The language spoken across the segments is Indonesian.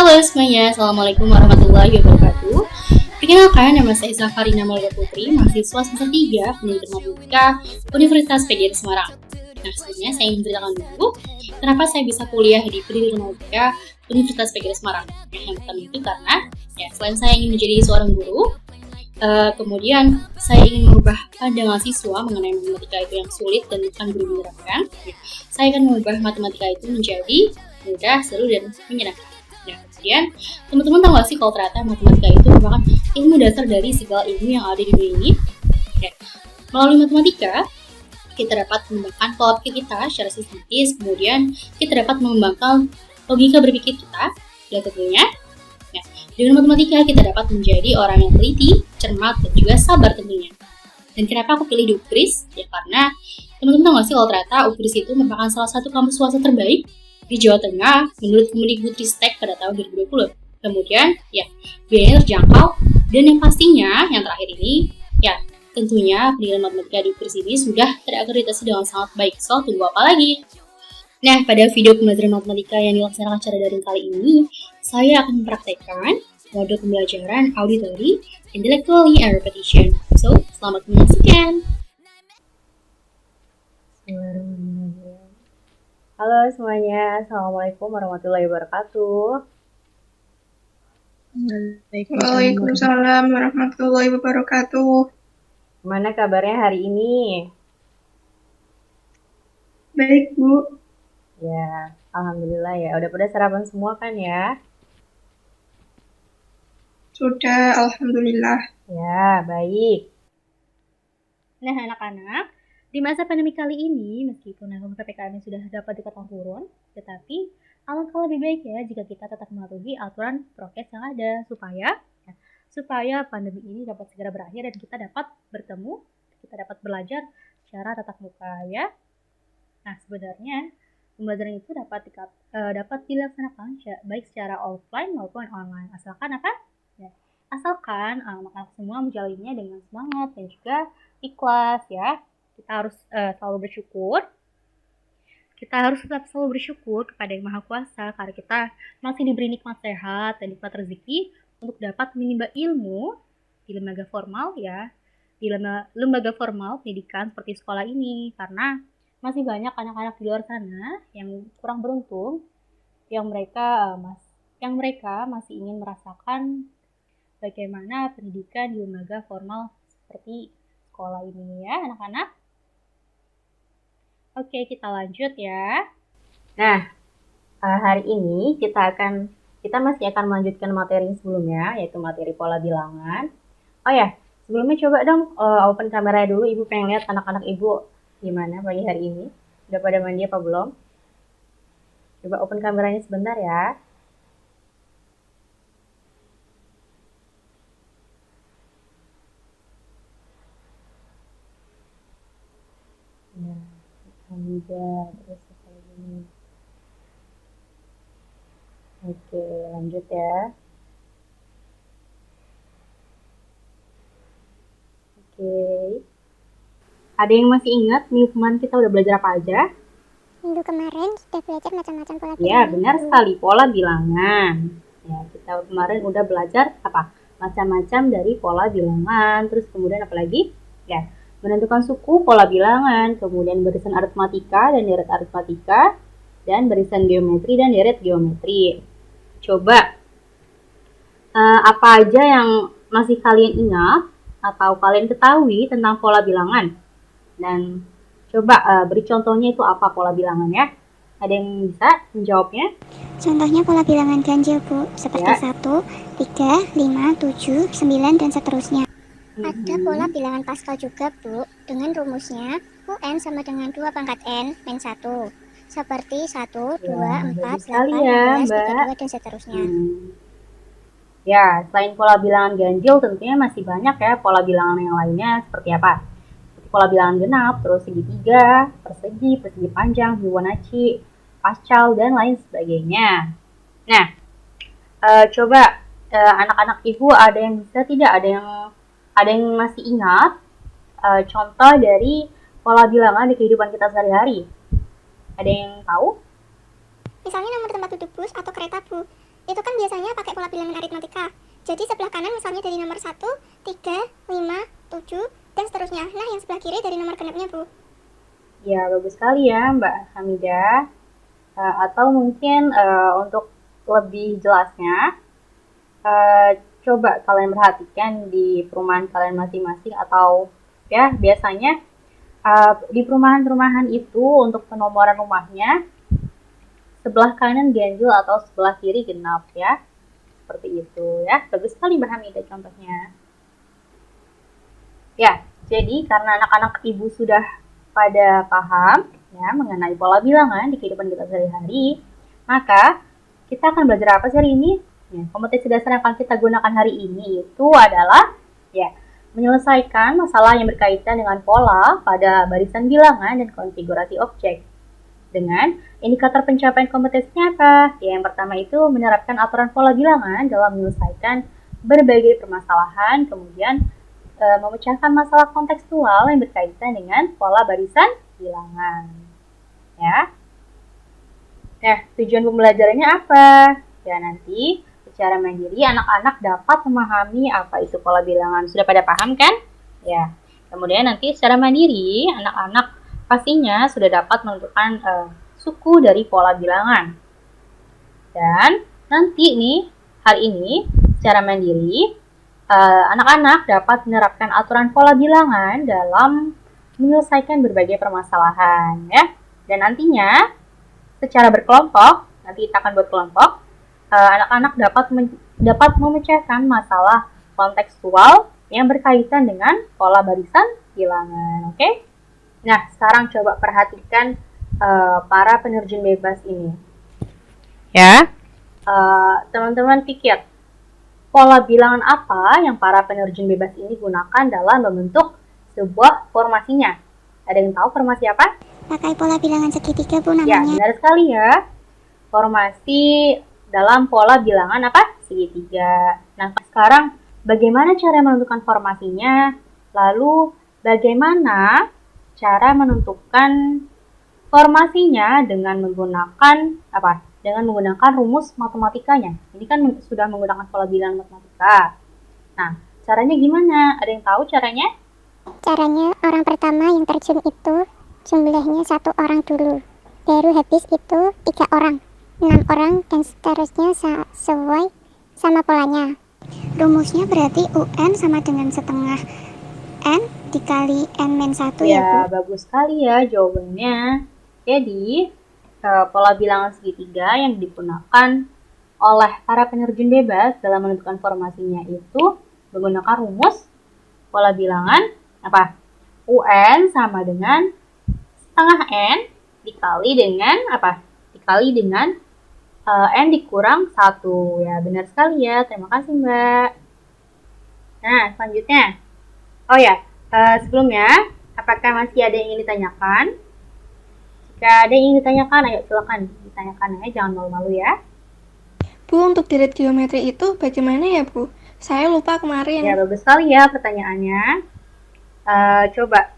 Halo semuanya, Assalamualaikum warahmatullahi wabarakatuh. Perkenalkan, nama saya Zafarina Maulida Putri, mahasiswa semester 3 Pendidikan Matematika Universitas PGRI Semarang. Nah, sebelumnya saya ingin ceritakan dulu kenapa saya bisa kuliah di Pendidikan Matematika Universitas PGRI Semarang. Nah, yang pertama itu karena selain saya ingin menjadi seorang guru, kemudian saya ingin mengubah pandangan siswa mengenai matematika itu yang sulit dan bukan guru menerapkan. Saya akan mengubah matematika itu menjadi mudah, seru, dan menyenangkan. Nah, kemudian teman-teman tahu gak sih kalau ternyata matematika itu merupakan ilmu dasar dari segala ilmu yang ada di dunia ini? Ya. Melalui matematika, kita dapat mengembangkan pola pikir kita secara sistematis, kemudian kita dapat mengembangkan logika berpikir kita, dan tentunya dengan matematika kita dapat menjadi orang yang teliti, cermat, dan juga sabar tentunya. Dan kenapa aku pilih di UPRIS? Ya karena teman-teman tahu gak sih kalau ternyata UPRIS itu merupakan salah satu kampus swasta terbaik di Jawa Tengah menurut Kemendikbudristek pada tahun 2020. Kemudian, biayanya terjangkau, dan yang pastinya, yang terakhir ini, tentunya pendidikan matematika di UPRIS ini sudah terakreditasi dengan sangat baik. So, tunggu apa lagi? Nah, pada video pembelajaran matematika yang dilaksanakan secara daring kali ini, saya akan mempraktekkan model pembelajaran auditory, intellectually, and repetition. So, selamat menyaksikan! Halo semuanya, Assalamualaikum warahmatullahi wabarakatuh. Waalaikumsalam warahmatullahi wabarakatuh. Gimana kabarnya hari ini? Baik, Bu. Ya, alhamdulillah ya. Udah pada sarapan semua kan ya? Sudah, alhamdulillah. Ya, baik. Nah, anak-anak, di masa pandemi kali ini, meskipun angka PPKM sudah dapat dikatakan turun, tetapi alangkah lebih baik ya jika kita tetap mematuhi aturan prokes yang ada supaya pandemi ini dapat segera berakhir dan kita dapat bertemu, kita dapat belajar secara tatap muka ya. Nah, sebenarnya pembelajaran itu dapat dilaksanakan baik secara offline maupun online. Asalkan apa? Asalkan anak-anak semua menjalannya dengan semangat dan juga ikhlas ya. Kita harus selalu bersyukur. Kita harus tetap selalu bersyukur kepada Yang Maha Kuasa karena kita masih diberi nikmat sehat dan nikmat rezeki untuk dapat menimba ilmu di lembaga formal di lembaga formal pendidikan seperti sekolah ini, karena masih banyak anak-anak di luar sana yang kurang beruntung, yang mereka masih ingin merasakan bagaimana pendidikan di lembaga formal seperti sekolah ini ya anak-anak. Oke, kita lanjut ya. Nah, hari ini kita masih akan melanjutkan materi sebelumnya, yaitu materi pola bilangan. Oh ya, sebelumnya coba dong open kamera dulu. Ibu pengen lihat anak-anak Ibu gimana pagi hari ini. Udah pada mandi apa belum? Coba open kameranya sebentar ya. Terus apa lagi? Oke, lanjut ya. Oke. Ada yang masih ingat minggu kemarin kita udah belajar apa aja? Minggu kemarin sudah belajar macam-macam pola bilangan. Ya, benar sekali, pola bilangan. Ya, kita kemarin udah belajar apa? Macam-macam dari pola bilangan. Terus kemudian apa lagi? Ya, menentukan suku pola bilangan, kemudian barisan aritmatika dan deret aritmatika, dan barisan geometri dan deret geometri. Coba apa aja yang masih kalian ingat atau kalian ketahui tentang pola bilangan? Dan coba beri contohnya itu apa pola bilangan ya? Ada yang bisa menjawabnya? Contohnya pola bilangan ganjil, Bu, seperti 1, 3, 5, 7, 9, dan seterusnya. Ada pola bilangan Pascal juga, Bu, dengan rumusnya UN sama dengan 2 pangkat N min 1. Seperti 1, 2, 4, 8, 16, 32, dan seterusnya. Ya, selain pola bilangan ganjil tentunya masih banyak ya pola bilangan yang lainnya seperti apa? Seperti pola bilangan genap, terus segitiga, persegi panjang, Fibonacci, Pascal, dan lain sebagainya. Nah, coba anak-anak Ibu ada yang bisa tidak? Ada yang masih ingat contoh dari pola bilangan di kehidupan kita sehari-hari? Ada yang tahu? Misalnya nomor tempat duduk bus atau kereta, Bu. itu kan biasanya pakai pola bilangan aritmatika. Jadi sebelah kanan misalnya dari nomor 1, 3, 5, 7, dan seterusnya. Nah, yang sebelah kiri dari nomor genapnya, Bu. Ya, bagus sekali ya Mbak Hamidah. Atau mungkin untuk lebih jelasnya, coba kalian perhatikan di perumahan kalian masing-masing, atau ya biasanya di perumahan-perumahan itu untuk penomoran rumahnya sebelah kanan ganjil atau sebelah kiri genap ya, seperti itu ya. Bagus sekali Mbak Hamidah contohnya. Ya, jadi karena anak-anak ibu sudah pada paham ya mengenai pola bilangan di kehidupan kita sehari-hari, maka kita akan belajar apa sih hari ini? Ya, kompetensi dasar yang akan kita gunakan hari ini itu adalah ya menyelesaikan masalah yang berkaitan dengan pola pada barisan bilangan dan konfigurasi objek. Dengan indikator pencapaian kompetensinya apa? Ya, yang pertama itu menerapkan aturan pola bilangan dalam menyelesaikan berbagai permasalahan, kemudian memecahkan masalah kontekstual yang berkaitan dengan pola barisan bilangan. Ya. Nah, tujuan pembelajarannya apa? Ya, nanti secara mandiri anak-anak dapat memahami apa itu pola bilangan. Sudah pada paham kan? Ya. Kemudian nanti secara mandiri anak-anak pastinya sudah dapat menentukan suku dari pola bilangan. Dan nanti nih, hari ini secara mandiri anak-anak dapat menerapkan aturan pola bilangan dalam menyelesaikan berbagai permasalahan ya. Dan nantinya secara berkelompok, nanti kita akan buat kelompok, anak-anak dapat memecahkan masalah kontekstual yang berkaitan dengan pola barisan bilangan. Oke? Nah, sekarang coba perhatikan para penerjun bebas ini. Ya, teman-teman pikir pola bilangan apa yang para penerjun bebas ini gunakan dalam membentuk sebuah formasinya? Ada yang tahu formasi apa? Pakai pola bilangan segitiga, Bu, Ya, namanya. benar sekali ya. Formasi dalam pola bilangan apa? Segitiga. Nah, sekarang bagaimana cara menentukan formasinya? Lalu bagaimana cara menentukan formasinya dengan menggunakan apa? Dengan menggunakan rumus matematikanya. Ini kan sudah menggunakan pola bilangan matematika. Nah, caranya gimana? Ada yang tahu caranya? Caranya, orang pertama yang terjun itu jumlahnya 1 orang dulu. Baru habis itu 3 orang, 6 orang, dan seterusnya sesuai sama polanya. Rumusnya berarti UN sama dengan setengah N dikali N-1 ya, Bu. Bagus sekali ya jawabannya. Jadi, pola bilangan segitiga yang digunakan oleh para penerjun bebas dalam menentukan formasinya itu menggunakan rumus pola bilangan apa? UN sama dengan setengah N dikali dengan apa? Dikali dengan N dikurang 1. Ya, benar sekali ya. Terima kasih, Mbak. Nah, selanjutnya. Oh ya, sebelumnya, apakah masih ada yang ingin ditanyakan? Jika ada yang ingin ditanyakan, ayo silakan ditanyakan ya, jangan malu-malu ya. Bu, untuk deret geometri itu bagaimana ya, Bu? Saya lupa kemarin. Ya, bagus sekali ya pertanyaannya. Coba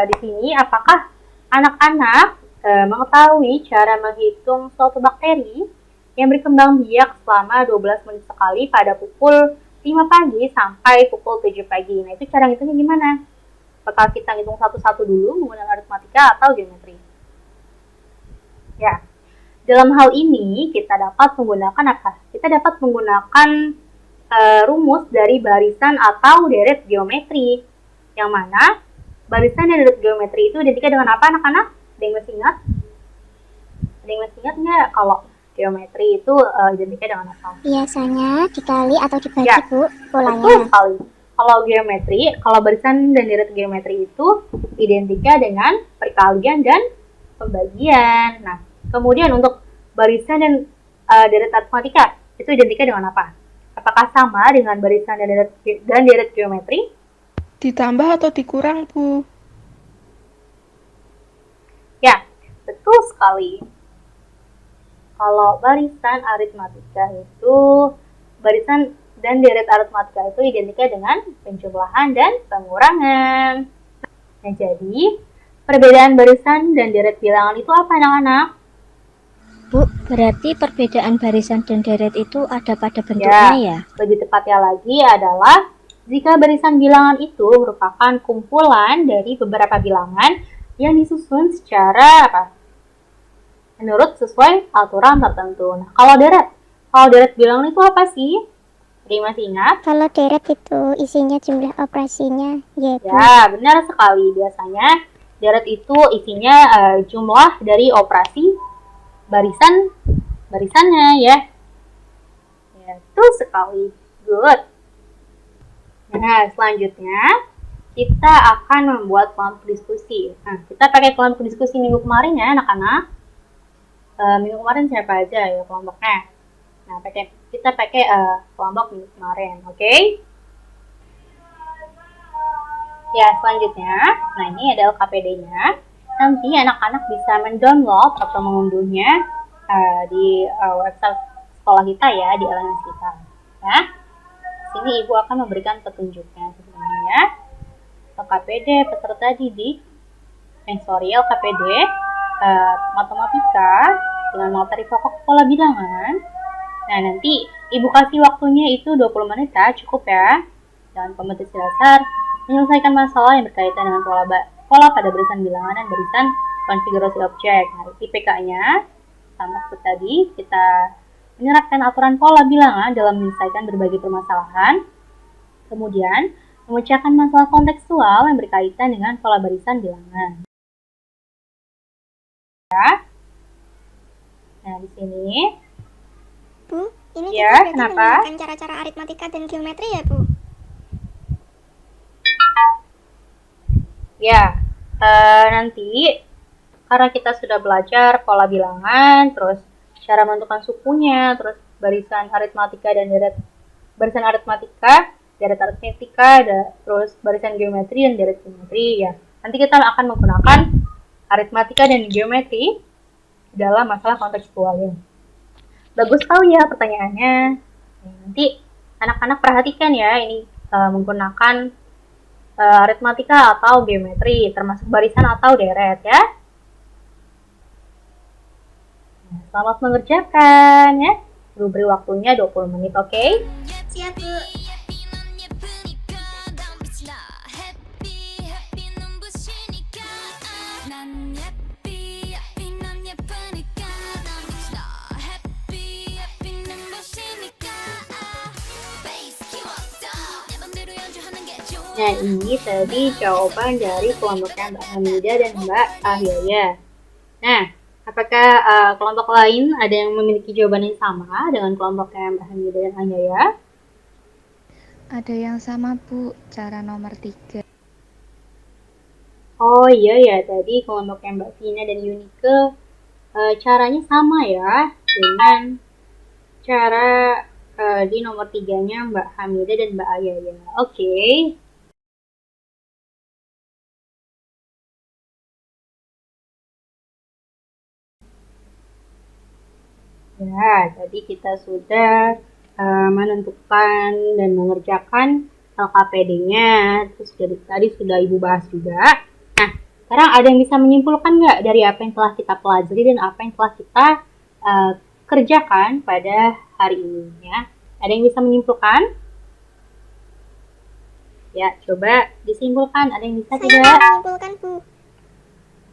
di sini, apakah anak-anak mengetahui cara menghitung suatu bakteri yang berkembang biak selama 12 menit sekali pada pukul 5 pagi sampai pukul 7 pagi. Nah, itu cara ngitungnya gimana? Apakah kita ngitung satu-satu dulu menggunakan aritmatika atau geometri? Ya, dalam hal ini kita dapat menggunakan apa? Kita dapat menggunakan rumus dari barisan atau deret geometri. Yang mana barisan dan deret geometri itu identik dengan apa, anak-anak? Ada yang masih ingat? Ada yang masih ingat nggak kalau geometri itu identiknya dengan apa? Biasanya dikali atau dibagi, Ya, Bu, polanya. Betul sekali. Kalau geometri, kalau barisan dan deret geometri itu identiknya dengan perkalian dan pembagian. Nah, kemudian untuk barisan dan deret aritmatika itu identiknya dengan apa? Apakah sama dengan barisan dan deret geometri? Ditambah atau dikurang, Bu? Ya, betul sekali. Kalau barisan aritmatika itu, barisan dan deret aritmatika itu identiknya dengan penjumlahan dan pengurangan. Nah, jadi perbedaan barisan dan deret bilangan itu apa, anak-anak? Bu, berarti perbedaan barisan dan deret itu ada pada bentuknya ya? Lebih tepatnya lagi adalah jika barisan bilangan itu merupakan kumpulan dari beberapa bilangan yang disusun secara menurut sesuai aturan tertentu. Nah, kalau deret bilangan itu apa sih? Jadi masih ingat? Kalau deret itu isinya jumlah operasinya, ya Bu. Ya, benar sekali. Biasanya deret itu isinya jumlah dari operasi barisannya ya. Ya, betul sekali. Good. Nah, selanjutnya kita akan membuat kelompok diskusi. Nah, kita pakai kelompok diskusi minggu kemarin ya, anak-anak. Minggu kemarin siapa aja ya kelompoknya? Nah, kita pakai kelompok minggu kemarin, oke? Ya, selanjutnya, nah ini adalah KPD-nya. Nanti anak-anak bisa mendownload atau mengunduhnya di website sekolah kita ya, di LMS kita. Ya, sini Ibu akan memberikan petunjuknya sebenarnya. LKPD peserta didik, LKPD matematika dengan materi pokok pola bilangan. Nah, nanti Ibu kasih waktunya itu 20 menit ya, cukup ya. Dan kompetisi dasar menyelesaikan masalah yang berkaitan dengan pola pada barisan bilangan dan barisan konfigurasi objek. Nah, IPK-nya sama seperti tadi, kita menerapkan aturan pola bilangan dalam menyelesaikan berbagai permasalahan. Kemudian, memecahkan masalah kontekstual yang berkaitan dengan pola barisan bilangan. Ya. Nah, di sini. Bu, ini Ya, kita kenapa? menggunakan cara-cara aritmatika dan geometri ya, Bu? Ya, nanti karena kita sudah belajar pola bilangan, terus cara menentukan sukunya, terus barisan aritmatika dan barisan aritmatika, deret aritmatika, terus barisan geometri dan deret geometri ya. Nanti kita akan menggunakan aritmatika dan geometri dalam masalah kontekstualnya. Bagus sekali ya pertanyaannya. Nanti anak-anak perhatikan ya, ini menggunakan aritmatika atau geometri, termasuk barisan atau deret ya. Nah, selamat mengerjakan ya. Beri waktunya 20 menit, oke? Siap, Bu. Nah, ini tadi jawaban dari kelompoknya Mbak Hamidah dan Mbak Ahyaya. Nah, apakah kelompok lain ada yang memiliki jawaban yang sama dengan kelompoknya Mbak Hamidah dan Ahyaya? Ada yang sama, Bu, cara nomor 3. Oh iya ya, tadi kelompoknya Mbak Vina dan Yunike caranya sama ya dengan cara di nomor 3-nya Mbak Hamidah dan Mbak Ahyaya. Oke. Ya, tadi kita sudah menentukan dan mengerjakan LKPD-nya, terus tadi sudah Ibu bahas juga. Nah, sekarang ada yang bisa menyimpulkan nggak dari apa yang telah kita pelajari dan apa yang telah kita kerjakan pada hari ini ya? Ada yang bisa menyimpulkan? Ya, coba disimpulkan. Ada yang bisa Saya tidak? menyimpulkan, Bu.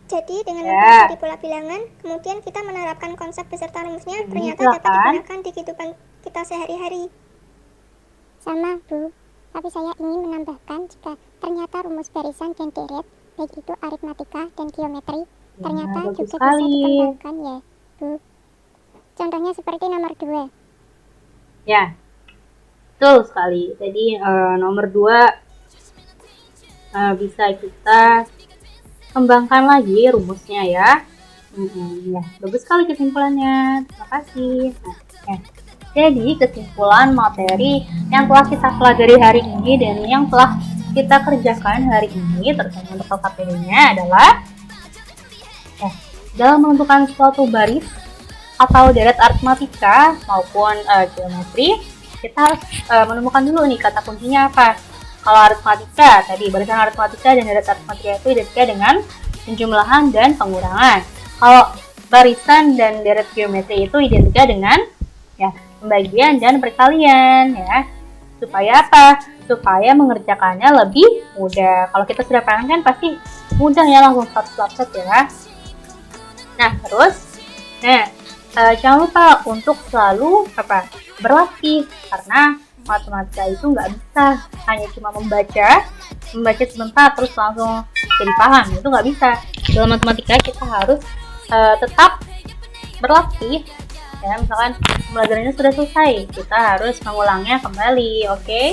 Jadi dengan mempelajari pola bilangan, kemudian kita menerapkan konsep beserta rumusnya ternyata dapat digunakan di kehidupan kita sehari-hari. Sama, Bu. Tapi saya ingin menambahkan jika ternyata rumus barisan dan deret, baik itu aritmatika dan geometri, ternyata juga bisa dikembangkan ya, Bu. Contohnya seperti nomor 2. Ya, betul sekali. Jadi nomor 2 bisa kita kembangkan lagi rumusnya ya. Ya, bagus sekali kesimpulannya. Terima kasih. Nah, jadi kesimpulan materi yang telah kita pelajari hari ini dan yang telah kita kerjakan hari ini terutama untuk LKPD-nya adalah dalam menentukan suatu baris atau deret aritmatika maupun geometri, kita harus menemukan dulu nih kata kuncinya apa. Kalau aritmatika, tadi barisan aritmatika dan deret aritmatika itu identik dengan penjumlahan dan pengurangan. Kalau barisan dan deret geometri itu identik dengan ya pembagian dan perkalian ya. Supaya apa? Supaya mengerjakannya lebih mudah. Kalau kita sudah paham kan pasti mudah ya, langsung satu ya. Nah terus, jangan lupa untuk selalu berlatih, karena matematika itu nggak bisa hanya cuma membaca sebentar terus langsung jadi paham, itu nggak bisa. Dalam matematika kita harus tetap berlatih ya. Misalkan pembelajarannya sudah selesai, kita harus mengulangnya kembali, oke?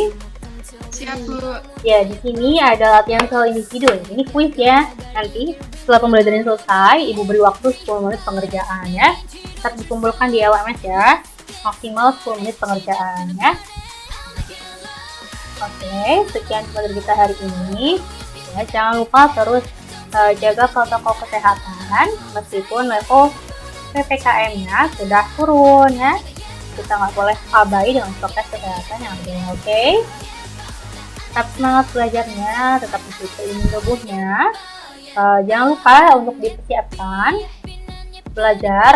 Siap, Bu. Ya, di sini ada latihan soal individu. Ini kuis ya. Nanti setelah pembelajaran selesai, Ibu beri waktu 10 menit pengerjaan ya. Tetap dikumpulkan di LMS ya. Maksimal 10 menit pengerjaan ya. Oke, sekian materi kita hari ini. Ya, jangan lupa terus jaga protokol kesehatan meskipun level PPKM-nya sudah turun ya. Kita nggak boleh abai dengan prokes kesehatan yang ada, oke? Tetap semangat belajarnya, tetap disiplin tubuhnya. Jangan lupa untuk dipersiapkan belajar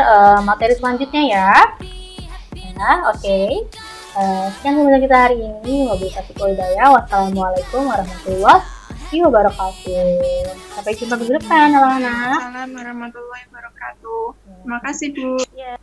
materi selanjutnya ya. Ya, oke. Sekian pembelajaran kita hari ini. Wabillahi hidayah. Wassalamualaikum warahmatullahi wabarakatuh. Sampai jumpa minggu depan, anak-anak. Waalaikumsalam warahmatullahi wabarakatuh. Terima kasih, Bu. Ya.